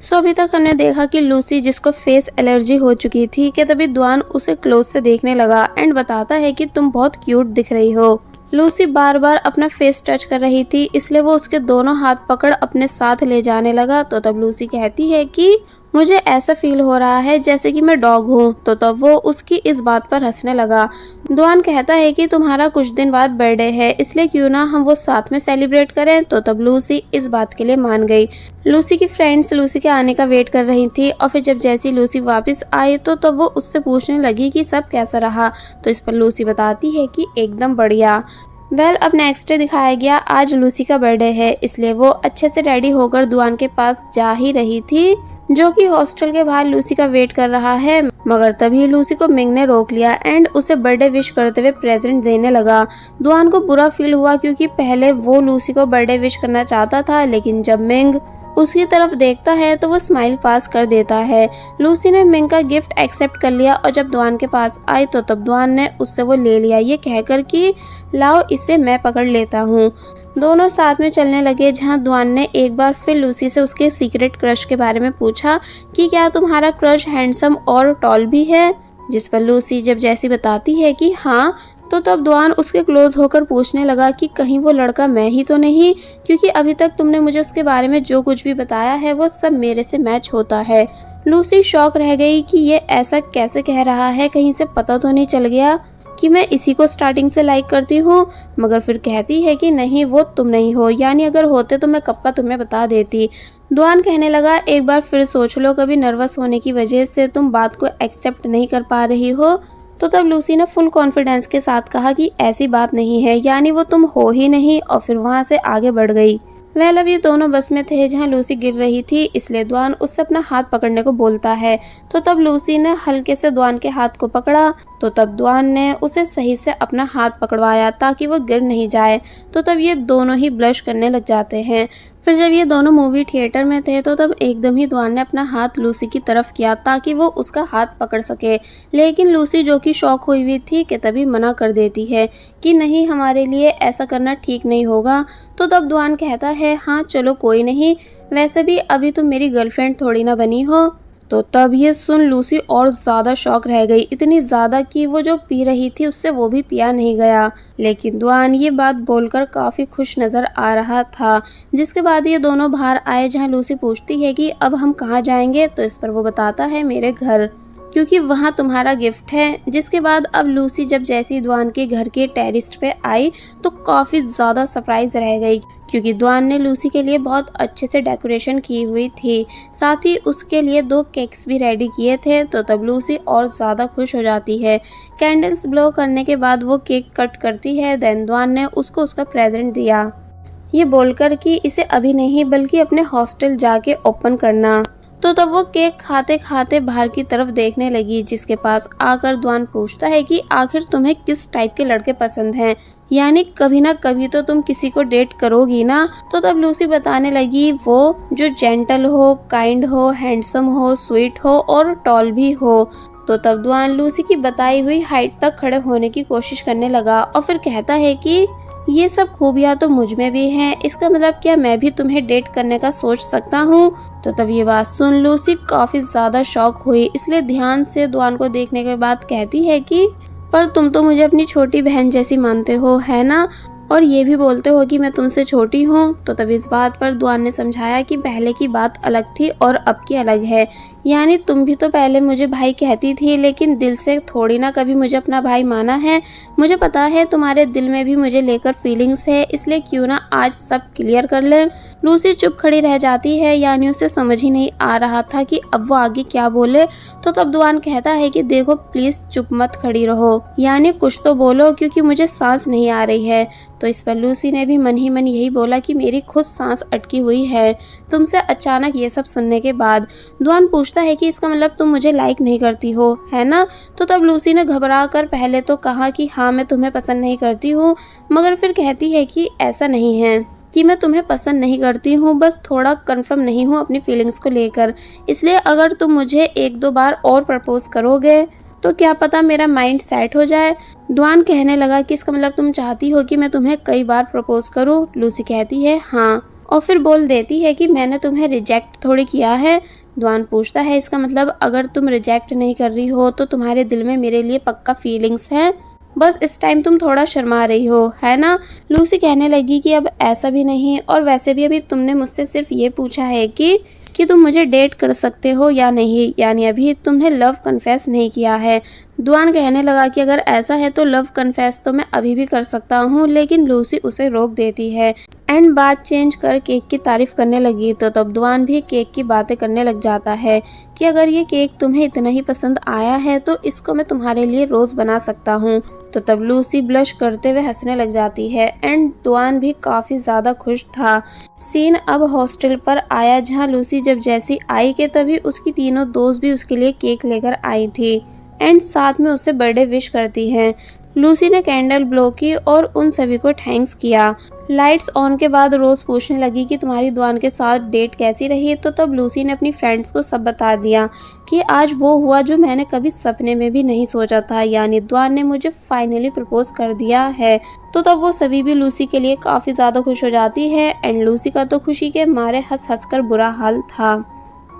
सो अभी तक हमने देखा कि लूसी जिसको फेस एलर्जी हो चुकी थी कि तभी द्वान उसे क्लोज से देखने लगा एंड बताता है कि तुम बहुत क्यूट दिख रही हो। लूसी बार बार अपना फेस टच कर रही थी, इसलिए वो उसके दोनों हाथ पकड़ अपने साथ ले जाने लगा। तो तब लूसी कहती है कि मुझे ऐसा फील हो रहा है जैसे कि मैं डॉग हूँ। तो तब वो उसकी इस बात पर हंसने लगा। द्वान कहता है कि तुम्हारा कुछ दिन बाद बर्थडे है, इसलिए क्यों ना हम वो साथ में सेलिब्रेट करें। तो तब लूसी इस बात के लिए मान गई। लूसी की फ्रेंड्स लूसी के आने का वेट कर रही थी और फिर जब जैसी लूसी वापस आई तो तब वो उससे पूछने लगी कि सब कैसा रहा। तो इस पर लूसी बताती है कि एकदम बढ़िया। अब नेक्स्ट डे दिखाया गया। आज लूसी का बर्थडे है, इसलिए वो अच्छे से रेडी होकर दुआन के पास जा ही रही थी, जो कि हॉस्टल के बाहर लूसी का वेट कर रहा है। मगर तभी लूसी को मिंग ने रोक लिया एंड उसे बर्थडे विश करते हुए प्रेजेंट देने लगा। दुआन को बुरा फील हुआ क्योंकि पहले वो लूसी को बर्थडे विश करना चाहता था, लेकिन जब मिंग उसकी तरफ देखता है तो वो स्माइल पास कर देता है। लूसी ने मिंग का गिफ्ट एक्सेप्ट कर लिया और जब दुआन के पास आई तो तब दुआन ने उससे वो ले लिया, ये कहकर कि लाओ इसे मैं पकड़ लेता हूँ। दोनों साथ में चलने लगे, जहाँ दुआन ने एक बार फिर लूसी से उसके सीक्रेट क्रश के बारे में पूछा कि क्या तुम्हारा क्रश हैंडसम और टॉल भी है, जिस पर लूसी जब जैसी बताती है कि हाँ, तो तब द्वान उसके क्लोज होकर पूछने लगा कि कहीं वो लड़का मैं ही तो नहीं, क्योंकि अभी तक तुमने मुझे उसके बारे में जो कुछ भी बताया है वो सब मेरे से मैच होता है। लूसी शॉक रह गई कि ये ऐसा कैसे कह रहा है, कहीं से पता तो नहीं चल गया कि मैं इसी को स्टार्टिंग से लाइक करती हूँ। मगर फिर कहती है कि नहीं, वो तुम नहीं हो, यानी अगर होते तो मैं कब का तुम्हें बता देती। द्वान कहने लगा एक बार फिर सोच लो, कभी नर्वस होने की वजह से तुम बात को एक्सेप्ट नहीं कर पा रही हो। तो तब लूसी ने फुल कॉन्फिडेंस के साथ कहा कि ऐसी बात नहीं है, यानी वो तुम हो ही नहीं, और फिर वहाँ से आगे बढ़ गई। अब ये दोनों बस में थे जहाँ लूसी गिर रही थी, इसलिए द्वान उससे अपना हाथ पकड़ने को बोलता है। तो तब लूसी ने हल्के से द्वान के हाथ को पकड़ा, तो तब द्वान ने उसे सही से अपना हाथ पकड़वाया ताकि वो गिर नहीं जाए। तो तब ये दोनों ही ब्लश करने लग जाते हैं। फिर जब ये दोनों मूवी थिएटर में थे तो तब एकदम ही द्वान ने अपना हाथ लूसी की तरफ किया ताकि वो उसका हाथ पकड़ सके, लेकिन लूसी जो कि शॉक हुई हुई थी कि तभी मना कर देती है कि नहीं, हमारे लिए ऐसा करना ठीक नहीं होगा। तो तब द्वान कहता है हाँ चलो कोई नहीं, वैसे भी अभी तुम मेरी गर्लफ्रेंड थोड़ी ना बनी हो। तो तब ये सुन लूसी और ज़्यादा शॉक रह गई, इतनी ज़्यादा कि वो जो पी रही थी उससे वो भी पिया नहीं गया। लेकिन द्वान ये बात बोलकर काफ़ी खुश नज़र आ रहा था। जिसके बाद ये दोनों बाहर आए, जहाँ लूसी पूछती है कि अब हम कहाँ जाएंगे। तो इस पर वो बताता है मेरे घर, क्योंकि वहाँ तुम्हारा गिफ्ट है। जिसके बाद अब लूसी जब जैसी द्वान के घर के टेरेस पे आई तो काफ़ी ज़्यादा सरप्राइज रह गई, क्योंकि द्वान ने लूसी के लिए बहुत अच्छे से डेकोरेशन की हुई थी, साथ ही उसके लिए 2 केक्स भी रेडी किए थे। तो तब लूसी और ज़्यादा खुश हो जाती है। कैंडल्स ब्लो करने के बाद वो केक कट करती है। देन द्वान ने उसको उसका प्रेजेंट दिया, ये बोलकर कि इसे अभी नहीं बल्कि अपने हॉस्टल जाके ओपन करना। तो तब वो केक खाते खाते बाहर की तरफ देखने लगी, जिसके पास आकर द्वान पूछता है कि आखिर तुम्हें किस टाइप के लड़के पसंद हैं, यानी कभी ना कभी तो तुम किसी को डेट करोगी ना। तो तब लूसी बताने लगी वो जो जेंटल हो, काइंड हो, हैंडसम हो, स्वीट हो और टॉल भी हो। तो तब द्वान लूसी की बताई हुई हाइट तक खड़े होने की कोशिश करने लगा और फिर कहता है कि ये सब खूबियाँ तो मुझ में भी हैं, इसका मतलब क्या मैं भी तुम्हें डेट करने का सोच सकता हूँ। तो तब ये बात सुन लूसी काफ़ी ज़्यादा शॉक हुई, इसलिए ध्यान से द्वान को देखने के बाद कहती है कि पर तुम तो मुझे अपनी छोटी बहन जैसी मानते हो, है ना, और ये भी बोलते हो कि मैं तुमसे छोटी हूँ। तो तब इस बात पर द्वान ने समझाया कि पहले की बात अलग थी और अब की अलग है, यानी तुम भी तो पहले मुझे भाई कहती थी, लेकिन दिल से थोड़ी ना कभी मुझे अपना भाई माना है। मुझे पता है तुम्हारे दिल में भी मुझे लेकर फीलिंग्स है, इसलिए क्यों ना आज सब क्लियर कर ले। लूसी चुप खड़ी रह जाती है, यानी उसे समझ ही नहीं आ रहा था कि अब वो आगे क्या बोले। तो तब द्वान कहता है कि देखो प्लीज चुप मत खड़ी रहो, यानी कुछ तो बोलो क्योंकि मुझे सांस नहीं आ रही है। तो इस पर लूसी ने भी मन ही मन यही बोला कि मेरी खुद सांस अटकी हुई है तुमसे अचानक ये सब सुनने के बाद। द्वान पूछता है कि इसका मतलब तुम मुझे लाइक नहीं करती हो, है ना। तो तब लूसी ने घबरा कर पहले तो कहा कि हाँ मैं तुम्हें पसंद नहीं करती हूँ, मगर फिर कहती है कि ऐसा नहीं है कि मैं तुम्हें पसंद नहीं करती हूँ, बस थोड़ा कंफर्म नहीं हूँ अपनी फीलिंग्स को लेकर, इसलिए अगर तुम मुझे 1-2 बार और प्रपोज करोगे तो क्या पता मेरा माइंड सेट हो जाए। द्वान कहने लगा कि इसका मतलब तुम चाहती हो कि मैं तुम्हें कई बार प्रपोज करूं। लूसी कहती है हाँ। और फिर बोल देती है कि मैंने तुम्हें रिजेक्ट थोड़ी किया है। दुआन पूछता है इसका मतलब अगर तुम रिजेक्ट नहीं कर रही हो तो तुम्हारे दिल में मेरे लिए पक्का फीलिंग्स हैं, बस इस टाइम तुम थोड़ा शर्मा रही हो, है ना। लूसी कहने लगी कि अब ऐसा भी नहीं, और वैसे भी अभी तुमने मुझसे सिर्फ ये पूछा है कि तुम मुझे डेट कर सकते हो या नहीं, यानी अभी तुमने लव कन्फेस नहीं किया है। दुआन कहने लगा कि अगर ऐसा है तो लव कन्फेस तो मैं अभी भी कर सकता हूँ, लेकिन लूसी उसे रोक देती है एंड बात चेंज कर केक की तारीफ करने लगी। तो तब दुआन भी केक की बातें करने लग जाता है कि अगर ये केक तुम्हें इतना ही पसंद आया है तो इसको मैं तुम्हारे लिए रोज बना सकता हूँ। तो तब लूसी ब्लश करते हुए हंसने लग जाती है एंड दुआन भी काफी ज्यादा खुश था। सीन अब हॉस्टल पर आया जहाँ लूसी जब जैसी आई के तभी उसकी तीनों दोस्त भी उसके लिए केक लेकर आई थी एंड साथ में उससे बर्थडे विश करती हैं। लूसी ने कैंडल ब्लो की और उन सभी को थैंक्स किया। लाइट्स ऑन के बाद रोज पूछने लगी कि तुम्हारी दुआन के साथ डेट कैसी रही। तो तब लूसी ने अपनी फ्रेंड्स को सब बता दिया कि आज वो हुआ जो मैंने कभी सपने में भी नहीं सोचा था, यानी दुआन ने मुझे फाइनली प्रपोज कर दिया है। तो तब वो सभी भी लूसी के लिए काफी ज्यादा खुश हो जाती है एंड लूसी का तो खुशी के मारे हंस हंस कर बुरा हाल था।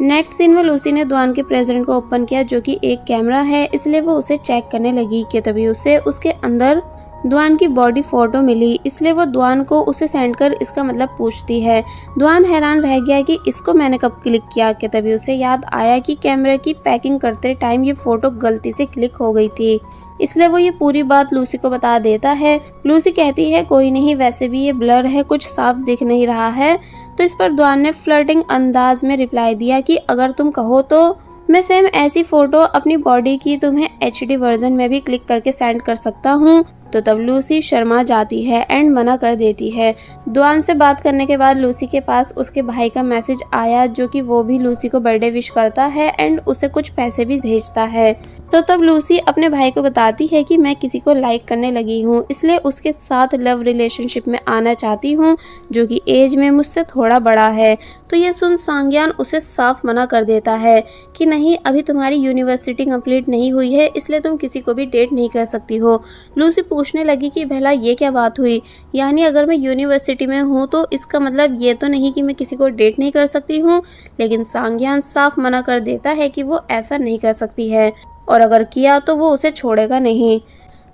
नेक्स्ट सीन में लूसी ने दुआन के प्रेजेंट को ओपन किया जो कि एक कैमरा है, इसलिए वो उसे चेक करने लगी कि तभी उसे उसके अंदर दुआन की बॉडी फोटो मिली, इसलिए वो दुआन को उसे सेंड कर इसका मतलब पूछती है। दुआन हैरान रह गया कि इसको मैंने कब क्लिक किया कि तभी उसे याद आया कि कैमरे की पैकिंग करते टाइम ये फोटो गलती से क्लिक हो गई थी, इसलिए वो ये पूरी बात लूसी को बता देता है। लूसी कहती है कोई नहीं, वैसे भी ये ब्लर है, कुछ साफ दिख नहीं रहा है। तो इस पर दुआन ने फ्लर्टिंग अंदाज में रिप्लाई दिया कि अगर तुम कहो तो मैं सेम ऐसी फोटो अपनी बॉडी की तुम्हें HD वर्जन में भी क्लिक करके सेंड कर सकता हूँ। तो तब लूसी शर्मा जाती है एंड मना कर देती है। दुआन से बात करने के बाद लूसी के पास उसके भाई का मैसेज आया जो कि वो भी लूसी को बर्थडे विश करता है एंड उसे कुछ पैसे भी भेजता है। तो तब लूसी अपने भाई को बताती है कि मैं किसी को लाइक करने लगी हूँ, इसलिए उसके साथ लव रिलेशनशिप में आना चाहती हूँ जो कि एज में मुझसे थोड़ा बड़ा है। तो ये सुन सांग्यान उसे साफ मना कर देता है कि नहीं, अभी तुम्हारी यूनिवर्सिटी कंप्लीट नहीं हुई है, इसलिए तुम किसी को भी डेट नहीं कर सकती हो। लूसी पूछने लगी कि भला ये क्या बात हुई, यानी अगर मैं यूनिवर्सिटी में हूँ तो इसका मतलब ये तो नहीं कि मैं किसी को डेट नहीं कर सकती हूँ। लेकिन सांग्यान साफ मना कर देता है कि वो ऐसा नहीं कर सकती है और अगर किया तो वो उसे छोड़ेगा नहीं।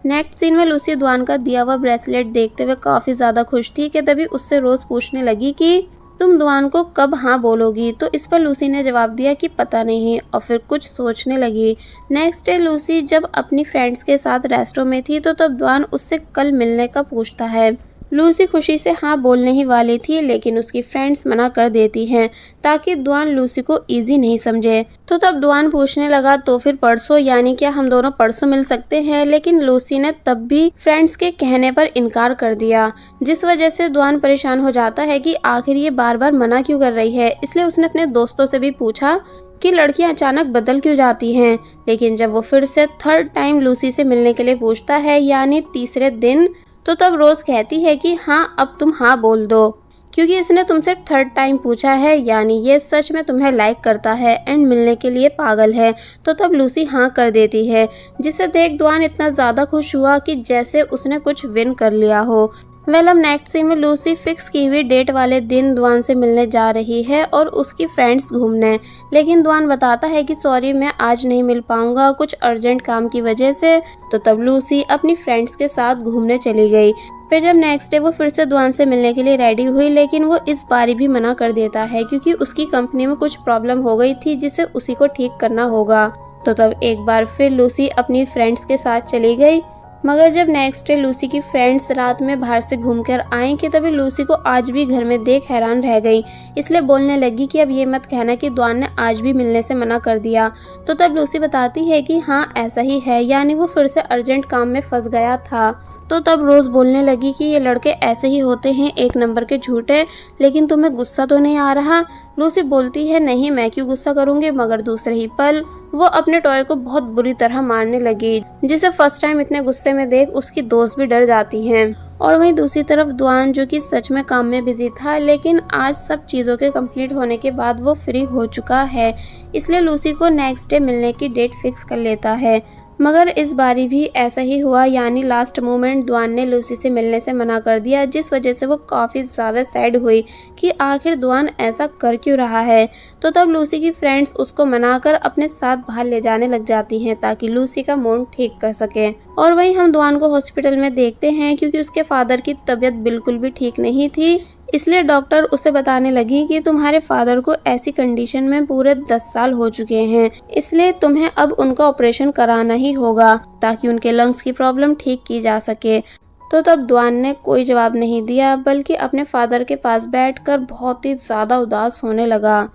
नेक्स्ट सीन में लूसी दुआन का दिया हुआ ब्रेसलेट देखते हुए काफी ज्यादा खुश थी कि तभी उससे रोज पूछने लगी कि तुम दुआन को कब हाँ बोलोगी। तो इस पर लूसी ने जवाब दिया कि पता नहीं, और फिर कुछ सोचने लगी। नेक्स्ट डे लूसी जब अपनी फ्रेंड्स के साथ रेस्टोरेंट में थी तो तब दुआन उससे कल मिलने का पूछता है। लूसी खुशी से हाँ बोलने ही वाली थी, लेकिन उसकी फ्रेंड्स मना कर देती हैं ताकि दुआन लूसी को इजी नहीं समझे। तो तब दुआन पूछने लगा तो फिर परसों, यानी क्या हम दोनों परसों मिल सकते हैं। लेकिन लूसी ने तब भी फ्रेंड्स के कहने पर इनकार कर दिया, जिस वजह से दुआन परेशान हो जाता है कि आखिर ये बार बार मना क्यों कर रही है। इसलिए उसने अपने दोस्तों से भी पूछा कि लड़कियां अचानक बदल क्यों जाती हैं। लेकिन जब वो फिर से थर्ड टाइम लूसी से मिलने के लिए पूछता है, यानी तीसरे दिन, तो तब रोज कहती है कि हाँ अब तुम हाँ बोल दो, क्योंकि इसने तुमसे थर्ड टाइम पूछा है, यानी ये सच में तुम्हें लाइक करता है एंड मिलने के लिए पागल है। तो तब लूसी हाँ कर देती है, जिसे देख दुआन इतना ज्यादा खुश हुआ कि जैसे उसने कुछ विन कर लिया हो। अब नेक्स्ट सीन में लूसी फिक्स की हुई डेट वाले दिन दुआन से मिलने जा रही है और उसकी फ्रेंड्स घूमने, लेकिन दुआन बताता है कि सॉरी मैं आज नहीं मिल पाऊंगा कुछ अर्जेंट काम की वजह से। तो तब लूसी अपनी फ्रेंड्स के साथ घूमने चली गई। फिर जब नेक्स्ट डे वो फिर से दुआन से मिलने के लिए रेडी हुई, लेकिन वो इस बारी भी मना कर देता है क्योंकि उसकी कंपनी में कुछ प्रॉब्लम हो गई थी जिसे उसी को ठीक करना होगा। तो तब एक बार फिर लूसी अपनी फ्रेंड्स के साथ चली गई, मगर जब नेक्स्ट डे लूसी की फ्रेंड्स रात में बाहर से घूमकर आई कि तभी लूसी को आज भी घर में देख हैरान रह गई, इसलिए बोलने लगी कि अब ये मत कहना कि दुआन ने आज भी मिलने से मना कर दिया। तो तब लूसी बताती है कि हाँ ऐसा ही है, यानी वो फिर से अर्जेंट काम में फंस गया था। तो तब रोज बोलने लगी कि ये लड़के ऐसे ही होते हैं, एक नंबर के झूठे। लेकिन तुम्हें गुस्सा तो नहीं आ रहा? लूसी बोलती है नहीं मैं क्यों गुस्सा करूंगी, मगर दूसरे ही पल वो अपने टॉय को बहुत बुरी तरह मारने लगी, जिसे फर्स्ट टाइम इतने गुस्से में देख उसकी दोस्त भी डर जाती हैं। और वहीं दूसरी तरफ दुआन जो कि सच में काम में बिजी था, लेकिन आज सब चीज़ों के कंप्लीट होने के बाद वो फ्री हो चुका है, इसलिए लूसी को नेक्स्ट डे मिलने की डेट फिक्स कर लेता है। मगर इस बारी भी ऐसा ही हुआ, यानी लास्ट मोमेंट दुआन ने लूसी से मिलने से मना कर दिया, जिस वजह से वो काफ़ी ज़्यादा सैड हुई कि आखिर दुआन ऐसा कर क्यों रहा है। तो तब लूसी की फ्रेंड्स उसको मनाकर अपने साथ बाहर ले जाने लग जाती हैं ताकि लूसी का मूड ठीक कर सके। और वहीं हम दुआन को हॉस्पिटल में देखते हैं, क्योंकि उसके फादर की तबीयत बिल्कुल भी ठीक नहीं थी, इसलिए डॉक्टर उसे बताने लगी कि तुम्हारे फादर को ऐसी कंडीशन में पूरे 10 साल हो चुके हैं, इसलिए तुम्हें अब उनका ऑपरेशन कराना ही होगा ताकि उनके लंग्स की प्रॉब्लम ठीक की जा सके। तो तब दुआन ने कोई जवाब नहीं दिया, बल्कि अपने फादर के पास बैठकर बहुत ही ज़्यादा उदास होने लगा।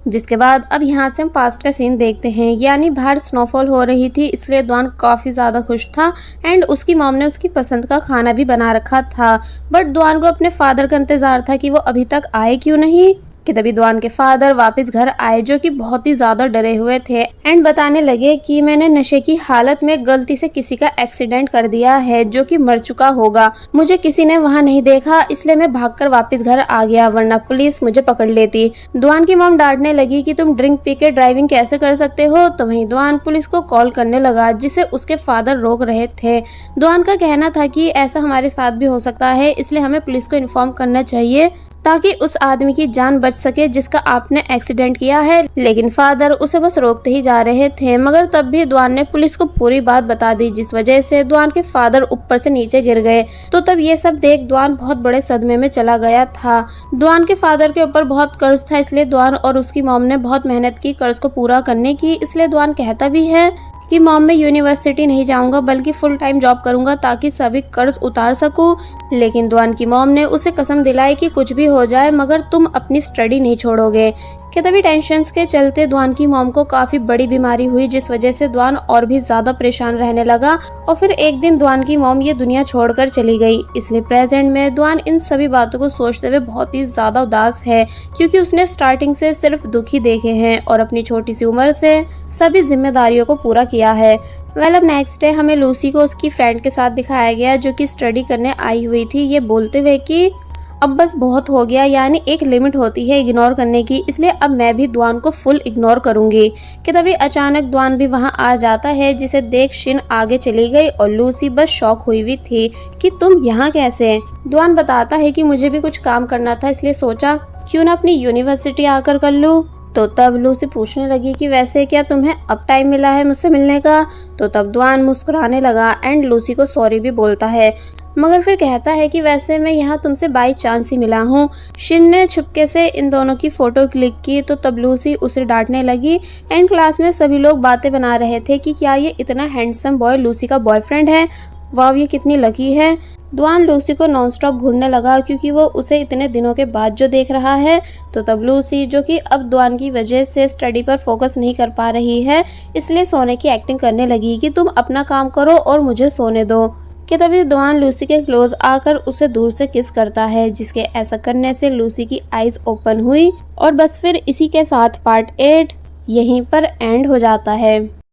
जिसके बाद अब यहाँ से हम पास्ट का सीन देखते हैं, यानी बाहर स्नोफॉल हो रही थी, इसलिए दुआन काफ़ी ज़्यादा खुश था एंड उसकी मॉम ने उसकी पसंद का खाना भी बना रखा था। बट दुआन को अपने फादर का इंतज़ार था कि वो अभी तक आए क्यों नहीं। कि तभी दुआन के फादर वापस घर आए, जो कि बहुत ही ज़्यादा डरे हुए थे एंड बताने लगे कि मैंने नशे की हालत में गलती से किसी का एक्सीडेंट कर दिया है जो कि मर चुका होगा। मुझे किसी ने वहाँ नहीं देखा, इसलिए मैं भागकर वापस घर आ गया, वरना पुलिस मुझे पकड़ लेती। दुआन की मॉम डांटने लगी कि तुम ड्रिंक पी के ड्राइविंग कैसे कर सकते हो। तो वहीं दुआन पुलिस को कॉल करने लगा, जिसे उसके फादर रोक रहे थे। दुआन का कहना था कि ऐसा हमारे साथ भी हो सकता है, इसलिए हमें पुलिस को इन्फॉर्म करना चाहिए ताकि उस आदमी की जान बच सके जिसका आपने एक्सीडेंट किया है। लेकिन फादर उसे बस रोकते ही जा रहे थे, मगर तब भी दुआन ने पुलिस को पूरी बात बता दी, जिस वजह से दुआन के फादर ऊपर से नीचे गिर गए। तो तब ये सब देख दुआन बहुत बड़े सदमे में चला गया था। दुआन के फादर के ऊपर बहुत कर्ज था, इसलिए दुआन और उसकी मॉम ने बहुत मेहनत की कर्ज को पूरा करने की। इसलिए दुआन कहता भी है कि मॉम मैं यूनिवर्सिटी नहीं जाऊंगा, बल्कि फुल टाइम जॉब करूंगा ताकि सभी कर्ज उतार सकूं। लेकिन दुआन की मॉम ने उसे कसम दिलाई कि कुछ भी हो जाए मगर तुम अपनी स्टडी नहीं छोड़ोगे। कि तभी टेंशन्स के चलते दुआन की मॉम को काफी बड़ी बीमारी हुई, जिस वजह से दुआन और भी ज्यादा परेशान रहने लगा। और फिर एक दिन दुआन की मॉम ये दुनिया छोड़कर चली गई। इसलिए प्रेजेंट में दुआन इन सभी बातों को सोचते हुए बहुत ही ज्यादा उदास है, क्योंकि उसने स्टार्टिंग से सिर्फ दुख ही देखे हैं और अपनी छोटी सी उम्र से सभी जिम्मेदारियों को पूरा किया है। अब नेक्स्ट डे हमें लूसी को उसकी फ्रेंड के साथ दिखाया गया, जो कि स्टडी करने आई हुई थी, ये बोलते हुए कि अब बस बहुत हो गया, यानी एक लिमिट होती है इग्नोर करने की, इसलिए अब मैं भी दुआन को फुल इग्नोर करूंगी। कि तभी अचानक दुआन भी वहां आ जाता है, जिसे देख शिन आगे चली गई और लूसी बस शॉक हुई थी कि तुम यहाँ कैसे। दुआन बताता है कि मुझे भी कुछ काम करना था, इसलिए सोचा क्यों ना अपनी यूनिवर्सिटी आकर कर लूँ। तो तब लूसी पूछने लगी कि वैसे क्या तुम्हें अब टाइम मिला है मुझसे मिलने का। तो तब दुआन मुस्कुराने लगा एंड लूसी को सॉरी भी बोलता है, मगर फिर कहता है कि वैसे मैं यहाँ तुमसे बाई चांस ही मिला हूँ। शिन ने छुपके से इन दोनों की फोटो क्लिक की, तो तब लूसी उसे डांटने लगी एंड क्लास में सभी लोग बातें बना रहे थे कि क्या ये इतना हैंडसम बॉय लूसी का बॉयफ्रेंड है, वाह ये कितनी लकी है। दुआन लूसी को नॉनस्टॉप घूरने लगा, क्योंकि वो उसे इतने दिनों के बाद जो देख रहा है। तो तब लूसी, जो कि अब दुआन की वजह से स्टडी पर फोकस नहीं कर पा रही है, इसलिए सोने की एक्टिंग करने लगी कि तुम अपना काम करो और मुझे सोने दो। कि तभी दुआन लूसी के क्लोज आकर उसे दूर से किस करता है, जिसके ऐसा करने से लूसी की आईज ओपन हुई। और बस फिर इसी के साथ पार्ट 8 यहीं पर एंड हो जाता है।